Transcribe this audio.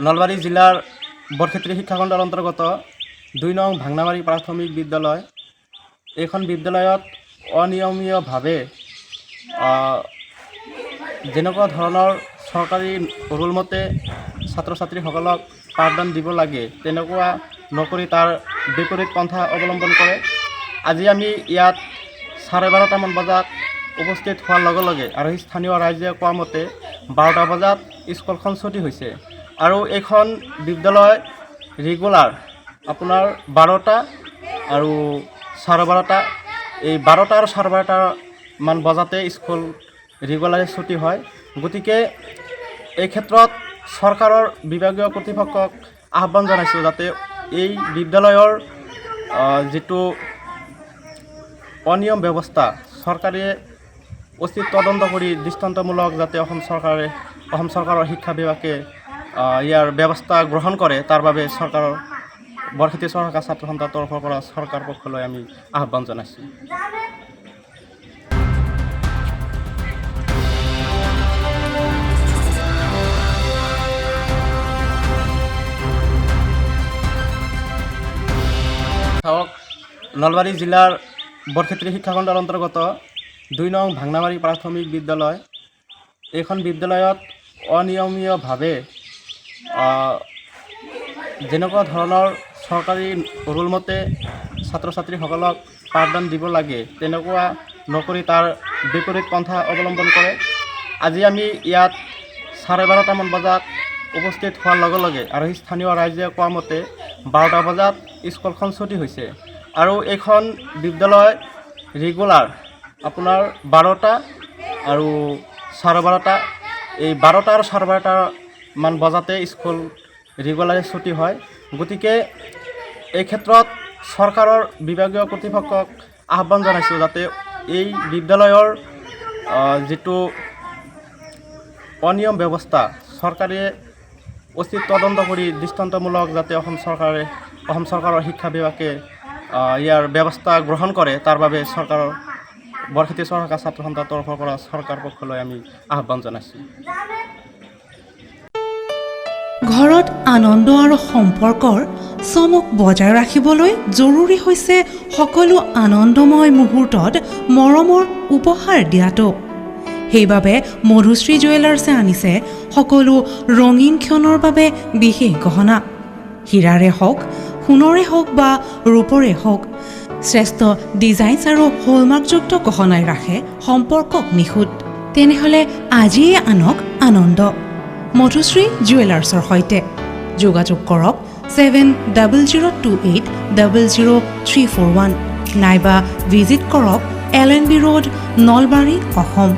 নলবাৰী জিলাৰ বৰক্ষেত্ৰী শিক্ষাখণ্ডৰ অন্তৰ্গত ২ নং ভাংনামাৰী প্ৰাথমিক বিদ্যালয়। এইখন বিদ্যালয়ত অনিয়মীয়ভাৱে যেনেকুৱা ধৰণৰ চৰকাৰী ৰুল মতে ছাত্ৰ ছাত্ৰীসকলক পাঠদান দিব লাগে তেনেকুৱা নকৰি তাৰ বিপৰীত পন্থা অৱলম্বন কৰে। আজি আমি ইয়াত 12:30মান বজাত উপস্থিত হোৱাৰ লগে লগে আৰু স্থানীয় ৰাইজে কোৱা মতে 12টা বজাত স্কুলখন ছুটি হৈছে আৰু এইখন বিদ্যালয় ৰেগুলাৰ আপোনাৰ 12টা আৰু 12:30 এই 12টা আৰু 12:30 মান বজাতে স্কুল ৰেগুলাৰে ছুটি হয়। গতিকে এই ক্ষেত্ৰত চৰকাৰৰ বিভাগীয় কৰ্তৃপক্ষক আহ্বান জনাইছোঁ যাতে এই বিদ্যালয়ৰ যিটো অনিয়ম ব্যৱস্থা চৰকাৰে উচিত তদন্ত কৰি দৃষ্টান্তমূলক যাতে অসম চৰকাৰৰ শিক্ষা বিভাগে ইয়াৰ ব্যৱস্থা গ্ৰহণ কৰে তাৰ বাবে চৰকাৰৰ বৰক্ষেত্ৰী চৰকাৰ ছাত্ৰ সন্থাৰ তৰফৰ পৰা চৰকাৰ পক্ষলৈ আমি আহ্বান জনাইছোঁ। নলবাৰী জিলাৰ বৰক্ষেত্ৰী শিক্ষাখণ্ডৰ অন্তৰ্গত ২ নং ভাংনামাৰী প্ৰাথমিক বিদ্যালয়। এইখন বিদ্যালয়ত অনিয়মীয়ভাৱে যেনেকুৱা ধৰণৰ চৰকাৰী ৰুল মতে ছাত্ৰ ছাত্ৰীসকলক পাঠদান দিব লাগে তেনেকুৱা নকৰি তাৰ বিপৰীত পন্থা অৱলম্বন কৰে। আজি আমি ইয়াত 12:30মান বজাত উপস্থিত হোৱাৰ লগে লগে আৰু স্থানীয় ৰাইজে কোৱা মতে 12টা বজাত স্কুলখন ছুটি হৈছে আৰু এইখন বিদ্যালয় ৰেগুলাৰ আপোনাৰ 12টা আৰু 12:30 এই 12টা আৰু 12:30 মান বজাতে স্কুল ৰেগুলাৰে ছুটি হয়। গতিকে এই ক্ষেত্ৰত চৰকাৰৰ বিভাগীয় কৰ্তৃপক্ষক আহ্বান জনাইছোঁ যাতে এই বিদ্যালয়ৰ যিটো অনিয়ম ব্যৱস্থা চৰকাৰে উচিত তদন্ত কৰি দৃষ্টান্তমূলক যাতে অসম চৰকাৰৰ শিক্ষা বিভাগে ইয়াৰ ব্যৱস্থা গ্ৰহণ কৰে তাৰ বাবে চৰকাৰৰ বৰক্ষেত্ৰী চৰকাৰ ছাত্ৰ সন্থাৰ তৰফৰ পৰা চৰকাৰ পক্ষলৈ আমি আহ্বান জনাইছোঁ। ঘৰত আনন্দ আৰু সম্পৰ্কৰ চমক বজাই ৰাখিবলৈ জৰুৰী হৈছে সকলো আনন্দময় মুহূৰ্তত মৰমৰ উপহাৰ দিয়াটো। সেইবাবে মধুশ্ৰী জুৱেলাৰ্ছে আনিছে সকলো ৰঙীন ক্ষণৰ বাবে বিশেষ গহনা। হীৰাৰে হওক, সোণৰে হওক বা ৰূপৰে হওক, শ্ৰেষ্ঠ ডিজাইনছ আৰু হলমাৰ্কযুক্ত গহনাই ৰাখে সম্পৰ্কক নিখুঁত। তেনেহ'লে আজিয়ে আনক আনন্দ মধুশ্ৰী জুৱেলাৰ্ছৰ সৈতে। যোগাযোগ কৰক 7028000341 নাইবা ভিজিট কৰক LNB ৰোড, নলবাৰী, অসম।